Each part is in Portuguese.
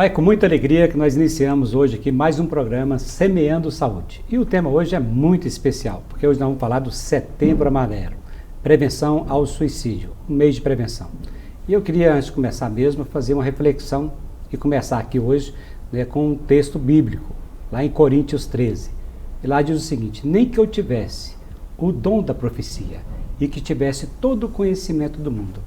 Olha, com muita alegria que nós iniciamos hoje aqui mais um programa Semeando Saúde. E o tema hoje é muito especial, porque hoje nós vamos falar do Setembro Amarelo, prevenção ao suicídio, um mês de prevenção. E eu queria, antes de começar mesmo, fazer uma reflexão e começar aqui hoje com um texto bíblico, lá em Coríntios 13. E lá diz o seguinte: nem que eu tivesse o dom da profecia e que tivesse todo o conhecimento do mundo,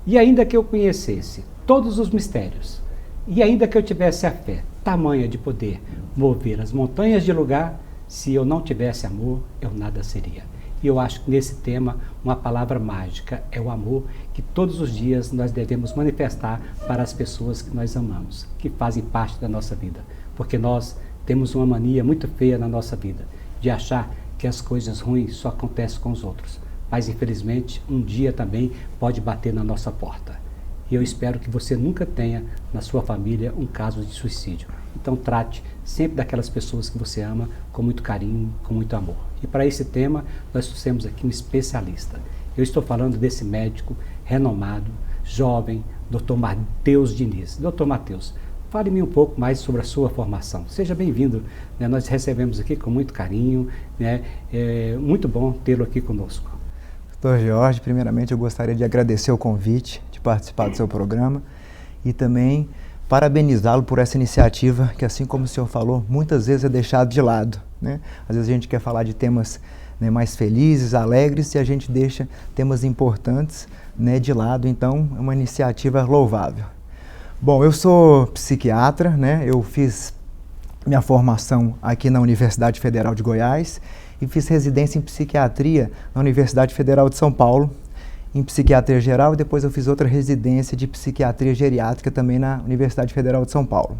e ainda que eu conhecesse todos os mistérios, e ainda que eu tivesse a fé tamanha de poder mover as montanhas de lugar, se eu não tivesse amor, eu nada seria. E eu acho que nesse tema, uma palavra mágica é o amor, que todos os dias nós devemos manifestar para as pessoas que nós amamos, que fazem parte da nossa vida. Porque nós temos uma mania muito feia na nossa vida, de achar que as coisas ruins só acontecem com os outros. Mas infelizmente, um dia também pode bater na nossa porta. E eu espero que você nunca tenha na sua família um caso de suicídio. Então trate sempre daquelas pessoas que você ama com muito carinho, com muito amor. E para esse tema, nós trouxemos aqui um especialista. Eu estou falando desse médico renomado, jovem, Dr. Matheus Diniz. Dr. Matheus, fale-me um pouco mais sobre a sua formação. Seja bem-vindo. Nós recebemos aqui com muito carinho. É muito bom tê-lo aqui conosco. Dr. Jorge, primeiramente eu gostaria de agradecer o convite de participar do seu programa e também parabenizá-lo por essa iniciativa que, assim como o senhor falou, muitas vezes é deixado de lado, né? Às vezes a gente quer falar de temas mais felizes, alegres, e a gente deixa temas importantes de lado, então é uma iniciativa louvável. Bom, eu sou psiquiatra, eu fiz minha formação aqui na Universidade Federal de Goiás e fiz residência em psiquiatria na Universidade Federal de São Paulo, em psiquiatria geral, e depois eu fiz outra residência de psiquiatria geriátrica também na Universidade Federal de São Paulo.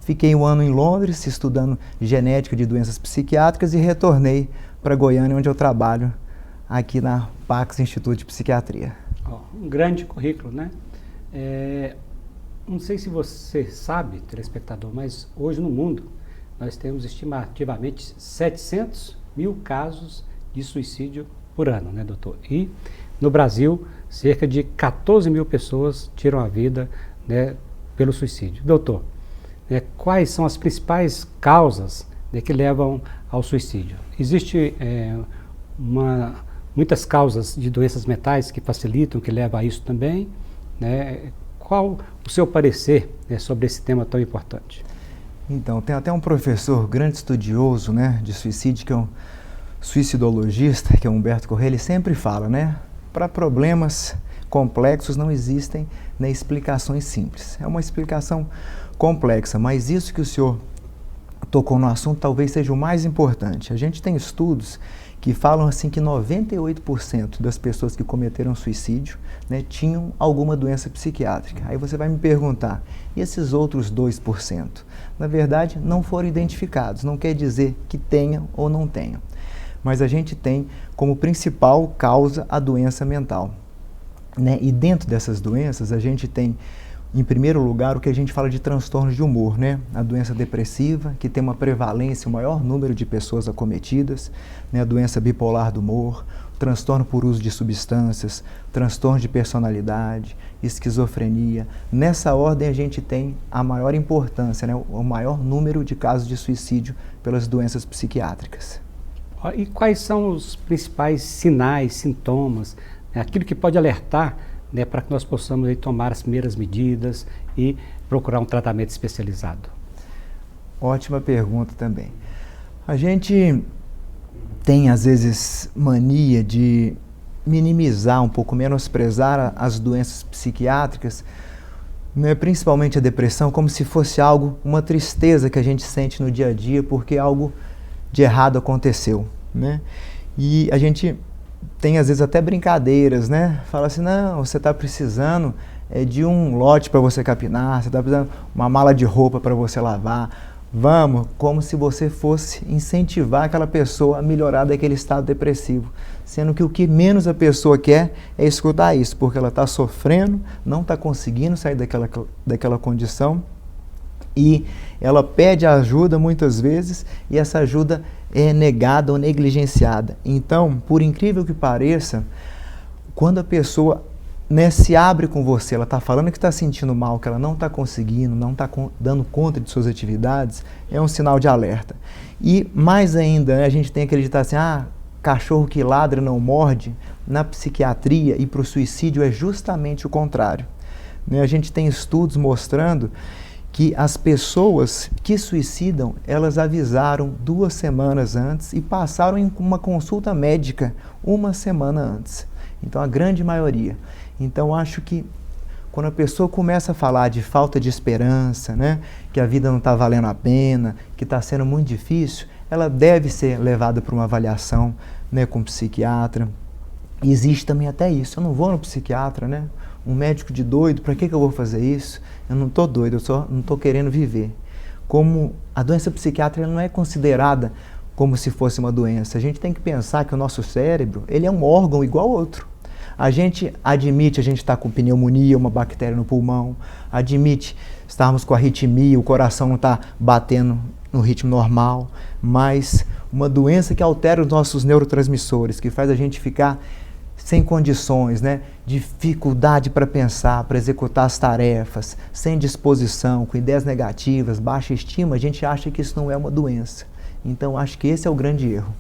Fiquei um ano em Londres estudando genética de doenças psiquiátricas e retornei para Goiânia, onde eu trabalho aqui na Pax Instituto de Psiquiatria. Um grande currículo, né? Não sei se você sabe, telespectador, mas hoje no mundo nós temos estimativamente 700 mil casos de suicídio por ano, né, doutor? E no Brasil, cerca de 14 mil pessoas tiram a vida pelo suicídio. Doutor, quais são as principais causas que levam ao suicídio? Existem muitas causas de doenças mentais que facilitam, que levam a isso também, Qual o seu parecer sobre esse tema tão importante? Então, tem até um professor grande estudioso de suicídio, que é um suicidologista, que é Humberto Correia, ele sempre fala, para problemas complexos não existem explicações simples. É uma explicação complexa, mas isso que o senhor tocou no assunto talvez seja o mais importante. A gente tem estudos que falam assim que 98% das pessoas que cometeram suicídio tinham alguma doença psiquiátrica. Aí você vai me perguntar, e esses outros 2%? Na verdade, não foram identificados, não quer dizer que tenham ou não tenham. Mas a gente tem como principal causa a doença mental. E dentro dessas doenças, a gente tem, em primeiro lugar, o que a gente fala de transtornos de humor, a doença depressiva, que tem uma prevalência, o maior número de pessoas acometidas, a doença bipolar do humor, transtorno por uso de substâncias, transtorno de personalidade, esquizofrenia. Nessa ordem a gente tem a maior importância, o maior número de casos de suicídio pelas doenças psiquiátricas. E quais são os principais sinais, sintomas, aquilo que pode alertar para que nós possamos tomar as primeiras medidas e procurar um tratamento especializado? Ótima pergunta também. A gente tem, às vezes, mania de minimizar um pouco, menosprezar as doenças psiquiátricas, principalmente a depressão, como se fosse algo, uma tristeza que a gente sente no dia a dia porque algo de errado aconteceu, E a gente tem, às vezes, até brincadeiras, Fala assim, não, você está precisando de um lote para você capinar, você está precisando de uma mala de roupa para você lavar. Vamos, como se você fosse incentivar aquela pessoa a melhorar daquele estado depressivo. Sendo que o que menos a pessoa quer é escutar isso, porque ela está sofrendo, não está conseguindo sair daquela condição. E ela pede ajuda muitas vezes e essa ajuda é negada ou negligenciada. Então, por incrível que pareça, quando a pessoa né, se abre com você, ela está falando que está sentindo mal, que ela não está conseguindo, não está dando conta de suas atividades, é um sinal de alerta. E mais ainda, né, a gente tem que acreditar assim, cachorro que ladra não morde. Na psiquiatria e para o suicídio é justamente o contrário. Né, a gente tem estudos mostrando que as pessoas que suicidam, elas avisaram 2 semanas antes e passaram em uma consulta médica 1 semana antes. Então, a grande maioria. Então, acho que quando a pessoa começa a falar de falta de esperança, né, que a vida não está valendo a pena, que está sendo muito difícil, ela deve ser levada para uma avaliação, né, com um psiquiatra. E existe também até isso. Eu não vou no psiquiatra, né? Um médico de doido, para que eu vou fazer isso? Eu não estou doido, eu só não estou querendo viver. Como a doença psiquiátrica não é considerada como se fosse uma doença. A gente tem que pensar que o nosso cérebro, ele é um órgão igual ao outro. A gente admite a gente estar com pneumonia, uma bactéria no pulmão, admite estarmos com arritmia, o coração não está batendo no ritmo normal, mas uma doença que altera os nossos neurotransmissores, que faz a gente ficar sem condições, né? Dificuldade para pensar, para executar as tarefas, sem disposição, com ideias negativas, baixa estima, a gente acha que isso não é uma doença. Então, acho que esse é o grande erro.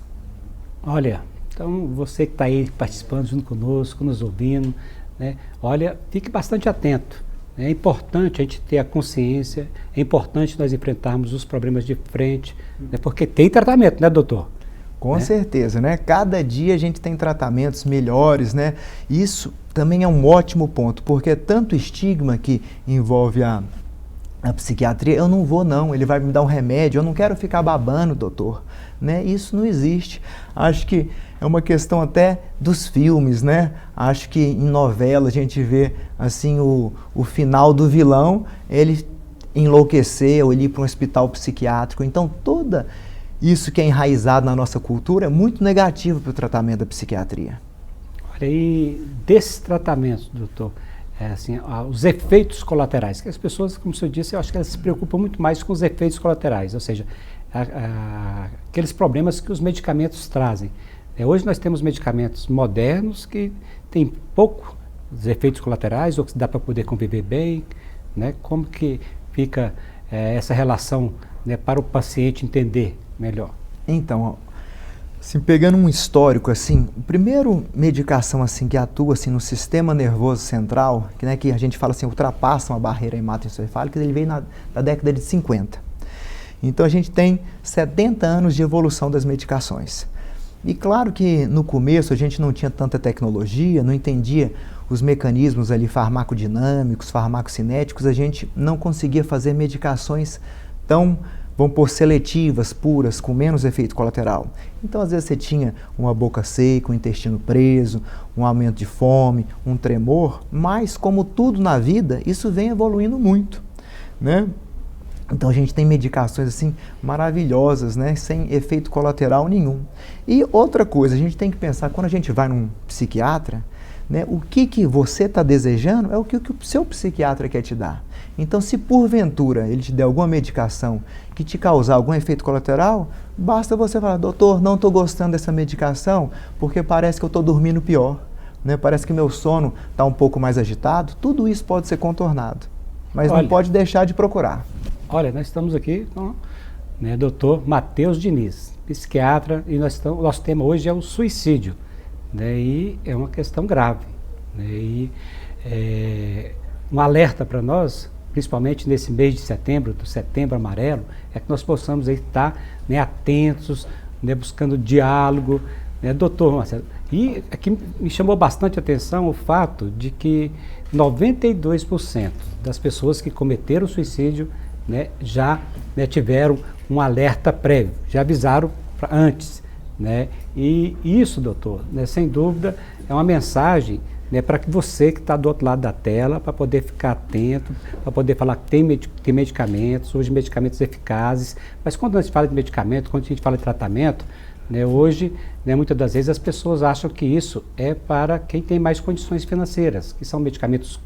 Olha, então você que está aí participando junto conosco, nos ouvindo, né? Olha, fique bastante atento. É importante a gente ter a consciência, é importante nós enfrentarmos os problemas de frente, né? Porque tem tratamento, né, doutor? Com certeza, né? Cada dia a gente tem tratamentos melhores, né? Isso também é um ótimo ponto, porque é tanto estigma que envolve a psiquiatria, eu não vou não, ele vai me dar um remédio, eu não quero ficar babando, doutor, né? Isso não existe. Acho que é uma questão até dos filmes, né? Acho que em novela a gente vê, assim, o final do vilão, ele enlouquecer ou ele ir para um hospital psiquiátrico, então toda isso que é enraizado na nossa cultura é muito negativo para o tratamento da psiquiatria. Olha, e desses tratamentos, doutor, assim, os efeitos colaterais, que as pessoas, como o senhor disse, eu acho que elas se preocupam muito mais com os efeitos colaterais, ou seja, aqueles problemas que os medicamentos trazem. Hoje nós temos medicamentos modernos que têm poucos efeitos colaterais, ou que dá para poder conviver bem, né? Como que fica essa relação, né, para o paciente entender melhor? Então, assim, pegando um histórico, assim, a primeira medicação assim, que atua assim, no sistema nervoso central, que, né, que a gente fala assim, ultrapassa uma barreira hematoencefálica, ele veio da década de 50. Então a gente tem 70 anos de evolução das medicações. E claro que no começo a gente não tinha tanta tecnologia, não entendia os mecanismos ali farmacodinâmicos, farmacocinéticos, a gente não conseguia fazer medicações tão, vamos pôr, seletivas, puras, com menos efeito colateral. Então, às vezes, você tinha uma boca seca, um intestino preso, um aumento de fome, um tremor, mas, como tudo na vida, isso vem evoluindo muito, né? Então, a gente tem medicações, assim, maravilhosas, né? Sem efeito colateral nenhum. E outra coisa, a gente tem que pensar, quando a gente vai num psiquiatra, né, o que você está desejando é o que o seu psiquiatra quer te dar. Então, se porventura ele te der alguma medicação que te causar algum efeito colateral, basta você falar, doutor, não estou gostando dessa medicação porque parece que eu estou dormindo pior, né? Parece que meu sono está um pouco mais agitado. Tudo isso pode ser contornado, mas não pode deixar de procurar. Olha, nós estamos aqui com o doutor Matheus Diniz, psiquiatra, e o nosso tema hoje é o suicídio. Né, e é uma questão grave. Né, e um alerta para nós, principalmente nesse mês de setembro, do Setembro Amarelo, é que nós possamos aí estar, né, atentos, né, buscando diálogo. Né, doutor Marcelo, e aqui me chamou bastante atenção o fato de que 92% das pessoas que cometeram suicídio, né, já, né, tiveram um alerta prévio, já avisaram antes. Né? E isso, doutor, né, sem dúvida, é uma mensagem, né, para que você que está do outro lado da tela, para poder ficar atento, para poder falar que tem medicamentos, hoje medicamentos eficazes, mas quando a gente fala de medicamento, quando a gente fala de tratamento, né, hoje, né, muitas das vezes as pessoas acham que isso é para quem tem mais condições financeiras, que são medicamentos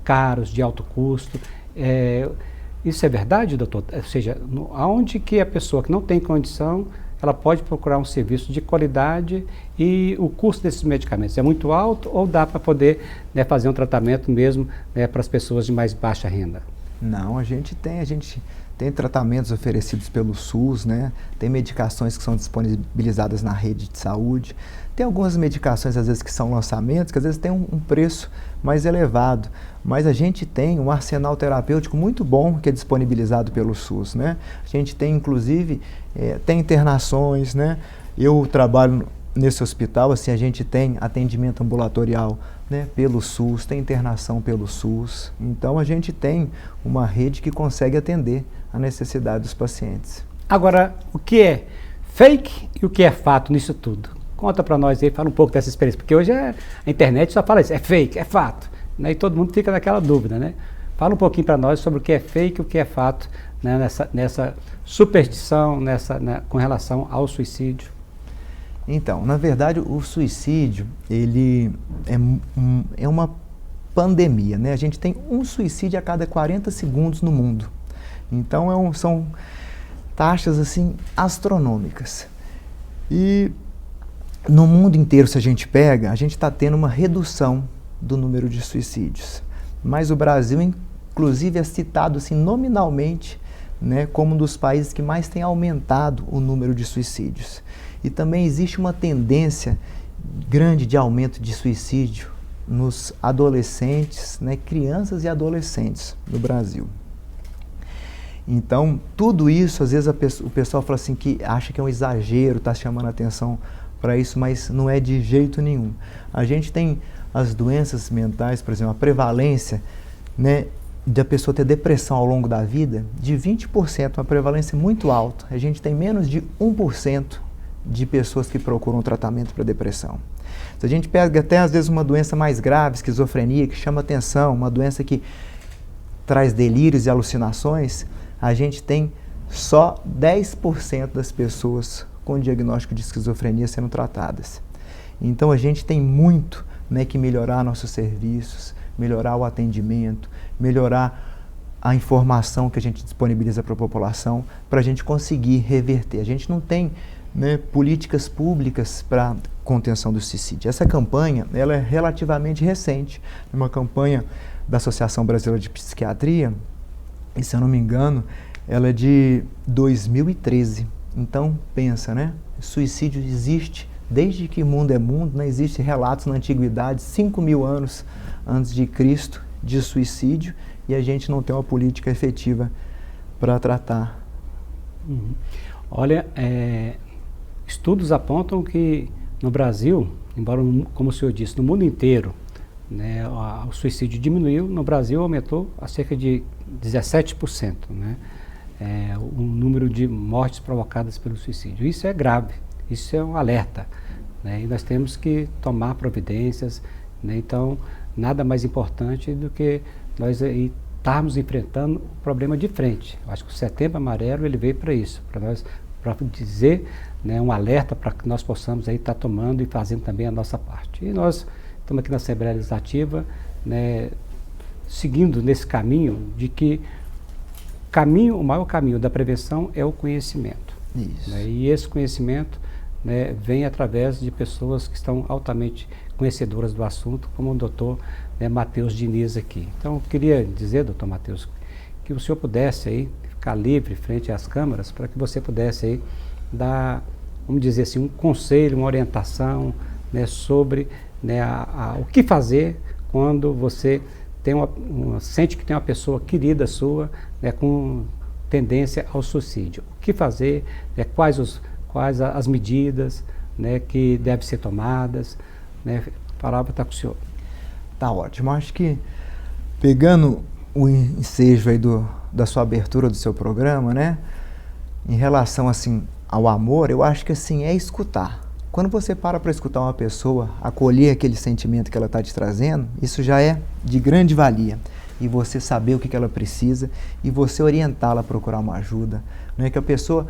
caros, de alto custo. Isso é verdade, doutor? Ou seja, aonde que a pessoa que não tem condição, ela pode procurar um serviço de qualidade e o custo desses medicamentos é muito alto ou dá para poder, né, fazer um tratamento mesmo, né, para as pessoas de mais baixa renda? Não, a gente tem tratamentos oferecidos pelo SUS, né? Tem medicações que são disponibilizadas na rede de saúde. Tem algumas medicações, às vezes, que são lançamentos, que às vezes tem um preço mais elevado. Mas a gente tem um arsenal terapêutico muito bom que é disponibilizado pelo SUS, né? A gente tem, inclusive, tem internações, né? Eu trabalho nesse hospital, assim, a gente tem atendimento ambulatorial, né, pelo SUS, tem internação pelo SUS. Então, a gente tem uma rede que consegue atender a necessidade dos pacientes. Agora, o que é fake e o que é fato nisso tudo? Conta para nós aí, fala um pouco dessa experiência, porque hoje a internet só fala isso, é fake, é fato, né, e todo mundo fica naquela dúvida, né? Fala um pouquinho para nós sobre o que é fake e o que é fato, né, nessa superstição, com relação ao suicídio. Então, na verdade, o suicídio, ele é uma pandemia, né? A gente tem um suicídio a cada 40 segundos no mundo. Então, são taxas, assim, astronômicas. E no mundo inteiro, se a gente pega, a gente está tendo uma redução do número de suicídios. Mas o Brasil, inclusive, é citado, assim, nominalmente, né, como um dos países que mais tem aumentado o número de suicídios. E também existe uma tendência grande de aumento de suicídio nos adolescentes, né, crianças e adolescentes no Brasil. Então, tudo isso, às vezes o pessoal fala assim que acha que é um exagero, está chamando a atenção para isso, mas não é de jeito nenhum. A gente tem as doenças mentais, por exemplo, a prevalência, né, da pessoa ter depressão ao longo da vida, de 20%, uma prevalência muito alta. A gente tem menos de 1% de pessoas que procuram tratamento para depressão. Se a gente pega até às vezes uma doença mais grave, esquizofrenia, que chama atenção, uma doença que traz delírios e alucinações, a gente tem só 10% das pessoas com diagnóstico de esquizofrenia sendo tratadas. Então a gente tem muito, né, que melhorar nossos serviços, melhorar o atendimento, melhorar a informação que a gente disponibiliza para a população, para a gente conseguir reverter. A gente não tem, né, políticas públicas para contenção do suicídio. Essa campanha, ela é relativamente recente, uma campanha da Associação Brasileira de Psiquiatria, e se eu não me engano, ela é de 2013. Então, pensa, né? Suicídio existe desde que o mundo é mundo, né? Existem relatos na antiguidade, 5.000 anos antes de Cristo, de suicídio, e a gente não tem uma política efetiva para tratar. Uhum. Olha, estudos apontam que no Brasil, embora, como o senhor disse, no mundo inteiro, né, o suicídio diminuiu, no Brasil aumentou a cerca de 17%, né, o número de mortes provocadas pelo suicídio. Isso é grave, isso é um alerta, né, e nós temos que tomar providências, né, então nada mais importante do que nós estarmos enfrentando o problema de frente. Eu acho que o Setembro Amarelo ele veio para isso, para dizer, né, um alerta para que nós possamos aí estar tomando e fazendo também a nossa parte. E nós estamos aqui na Assembleia Legislativa, né, seguindo nesse caminho de que o maior caminho da prevenção é o conhecimento. Isso. Né, e esse conhecimento, né, vem através de pessoas que estão altamente conhecedoras do assunto, como o doutor, né, Matheus Diniz aqui. Então, eu queria dizer, doutor Matheus, que o senhor pudesse aí ficar livre frente às câmaras para que você pudesse aí dar, vamos dizer assim, um conselho, uma orientação, né, sobre, né, o que fazer quando você tem sente que tem uma pessoa querida sua, né, com tendência ao suicídio. O que fazer, né, quais as medidas, né, que devem ser tomadas, né? A palavra está com o senhor. Tá ótimo. Acho que pegando o ensejo aí da sua abertura do seu programa, né, em relação assim ao amor, eu acho que assim é escutar. Quando você para escutar uma pessoa, acolher aquele sentimento que ela está te trazendo, isso já é de grande valia. E você saber o que ela precisa e você orientá-la a procurar uma ajuda. Não é que a pessoa,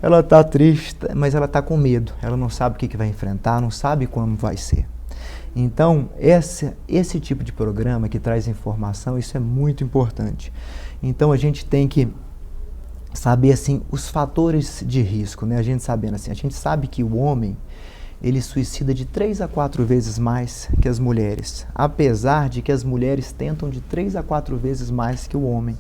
ela está triste, mas ela está com medo. Ela não sabe o que vai enfrentar, não sabe como vai ser. Então, esse tipo de programa que traz informação, isso é muito importante. Então, a gente tem que saber assim os fatores de risco, né? A gente sabendo assim, a gente sabe que o homem ele suicida de 3 a 4 vezes mais que as mulheres, apesar de que as mulheres tentam de 3 a 4 vezes mais que o homem.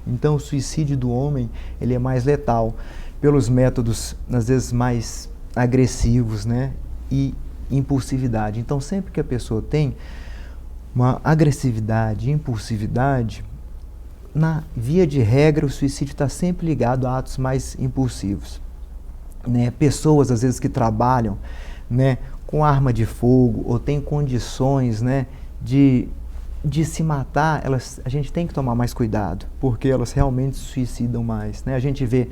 Então o suicídio do homem ele é mais letal pelos métodos às vezes mais agressivos, né? E impulsividade. Então sempre que a pessoa tem uma agressividade, impulsividade, na via de regra, o suicídio está sempre ligado a atos mais impulsivos. Né? Pessoas, às vezes, que trabalham, né, com arma de fogo ou têm condições, né, de se matar, a gente tem que tomar mais cuidado, porque elas realmente se suicidam mais. Né? A gente vê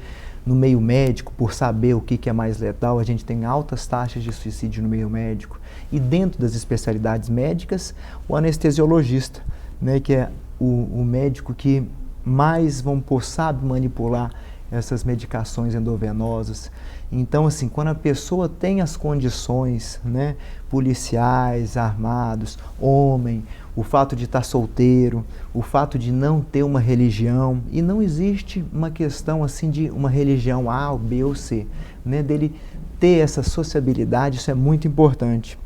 no meio médico, por saber o que é mais letal, a gente tem altas taxas de suicídio no meio médico. E dentro das especialidades médicas, o anestesiologista, né, que é o médico que mais, vamos pôr, sabe manipular essas medicações endovenosas. Então, assim, quando a pessoa tem as condições, né, policiais, armados, homem, o fato de estar solteiro, o fato de não ter uma religião, e não existe uma questão assim de uma religião A, ou B ou C, né, dele ter essa sociabilidade, isso é muito importante.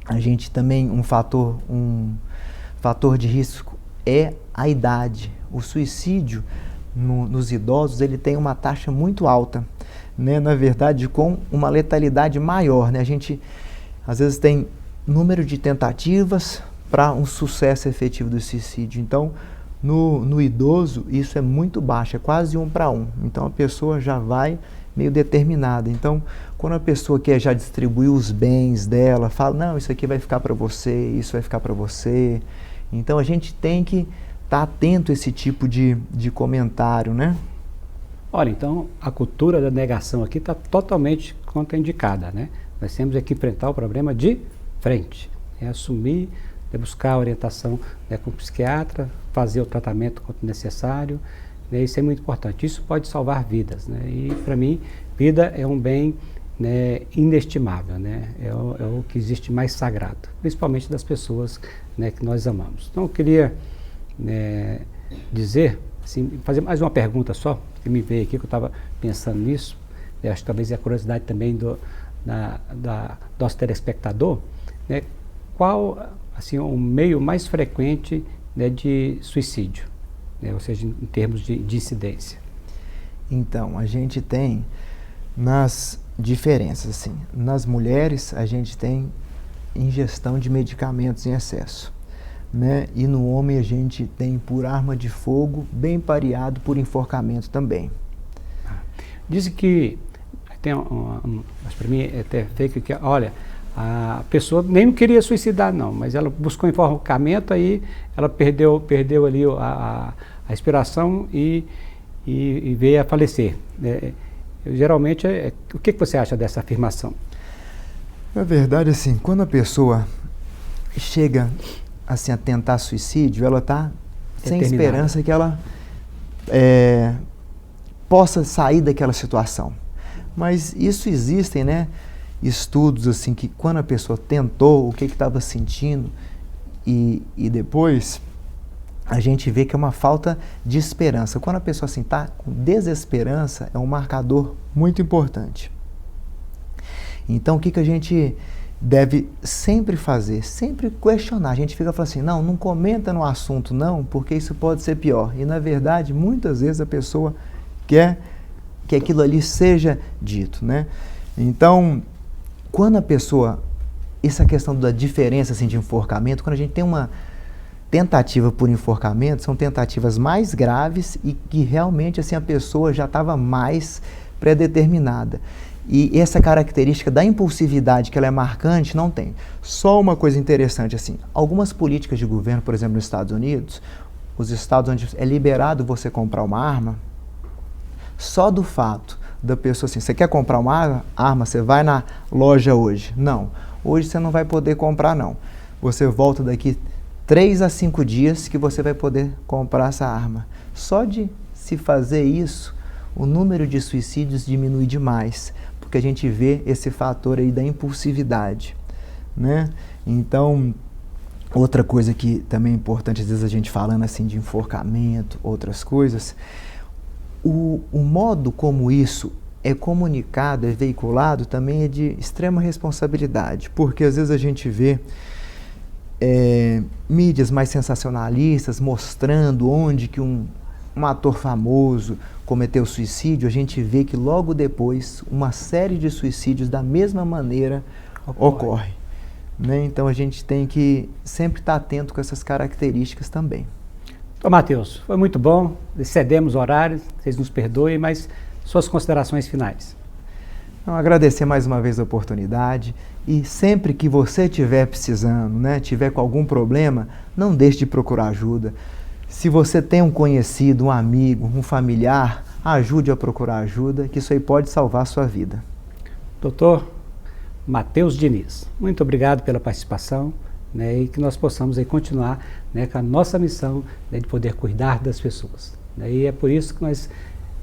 A gente também, um fator de risco é a idade. O suicídio nos idosos ele tem uma taxa muito alta, né? Na verdade, com uma letalidade maior. Né? A gente, às vezes, tem número de tentativas para um sucesso efetivo do suicídio. Então, no idoso, isso é muito baixo, é quase 1 para 1. Então, a pessoa já vai meio determinada. Então, quando a pessoa quer já distribuir os bens dela, fala, não, isso aqui vai ficar para você, isso vai ficar para você. Então, a gente tem que estar atento a esse tipo de comentário, né? Olha, então a cultura da negação aqui está totalmente contraindicada, né? Nós temos que enfrentar o problema de frente, é assumir, é buscar orientação, né, com o psiquiatra, fazer o tratamento quando necessário, né? Isso é muito importante, isso pode salvar vidas, né? E para mim, vida é um bem, né, inestimável, né? É o que existe mais sagrado, principalmente das pessoas, né, que nós amamos. Então eu queria dizer, assim, fazer mais uma pergunta só, que me veio aqui, que eu estava pensando nisso, acho que talvez é a curiosidade também do nosso telespectador, né, qual assim, o meio mais frequente, né, de suicídio, né, ou seja, em termos de incidência? Então, a gente tem nas diferenças, assim, nas mulheres a gente tem ingestão de medicamentos em excesso. Né? E no homem a gente tem por arma de fogo, bem pareado por enforcamento também. Dizem que tem mas para mim é até fake que, olha, a pessoa nem queria suicidar não, mas ela buscou enforcamento, aí ela perdeu ali a respiração e veio a falecer. Geralmente, o que você acha dessa afirmação? Na verdade, assim, quando a pessoa chega assim, a tentar suicídio, ela está sem esperança que ela possa sair daquela situação. Mas isso existem, né, estudos assim que quando a pessoa tentou, o que estava sentindo e depois a gente vê que é uma falta de esperança. Quando a pessoa assim está com desesperança, é um marcador muito importante. Então, o que a gente deve sempre fazer, sempre questionar. A gente fica falando assim, não comenta no assunto não, porque isso pode ser pior. E na verdade, muitas vezes a pessoa quer que aquilo ali seja dito, né? Então, quando a pessoa, essa questão da diferença assim, de enforcamento, quando a gente tem uma tentativa por enforcamento, são tentativas mais graves e que realmente assim, a pessoa já estava mais predeterminada. E essa característica da impulsividade, que ela é marcante, não tem. Só uma coisa interessante, assim, algumas políticas de governo, por exemplo, nos Estados Unidos, os estados onde é liberado você comprar uma arma, só do fato da pessoa assim, você quer comprar uma arma, você vai na loja hoje. Não, hoje você não vai poder comprar não. Você volta daqui 3 a 5 dias que você vai poder comprar essa arma. Só de se fazer isso, o número de suicídios diminui demais, porque a gente vê esse fator aí da impulsividade, né? Então, outra coisa que também é importante, às vezes a gente falando assim de enforcamento, outras coisas, O modo como isso é comunicado, é veiculado, também é de extrema responsabilidade, porque às vezes a gente vê mídias mais sensacionalistas mostrando onde que um ator famoso cometeu suicídio, a gente vê que logo depois uma série de suicídios da mesma maneira ocorre. Né? Então a gente tem que sempre estar atento com essas características também. Então, Matheus, foi muito bom, excedemos o horário, vocês nos perdoem, mas suas considerações finais. Então, agradecer mais uma vez a oportunidade e sempre que você estiver precisando, né, tiver com algum problema, não deixe de procurar ajuda. Se você tem um conhecido, um amigo, um familiar, ajude a procurar ajuda, que isso aí pode salvar a sua vida. Doutor Matheus Diniz, muito obrigado pela participação, né, e que nós possamos aí continuar, né, com a nossa missão, né, de poder cuidar das pessoas. Né, e é por isso que nós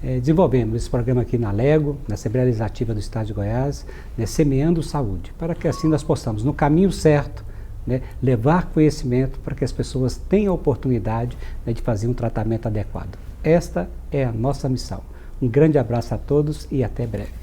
desenvolvemos esse programa aqui na Lego, na Assembleia Legislativa do Estado de Goiás, né, Semeando Saúde, para que assim nós possamos, no caminho certo, né, levar conhecimento para que as pessoas tenham a oportunidade, né, de fazer um tratamento adequado. Esta é a nossa missão. Um grande abraço a todos e até breve.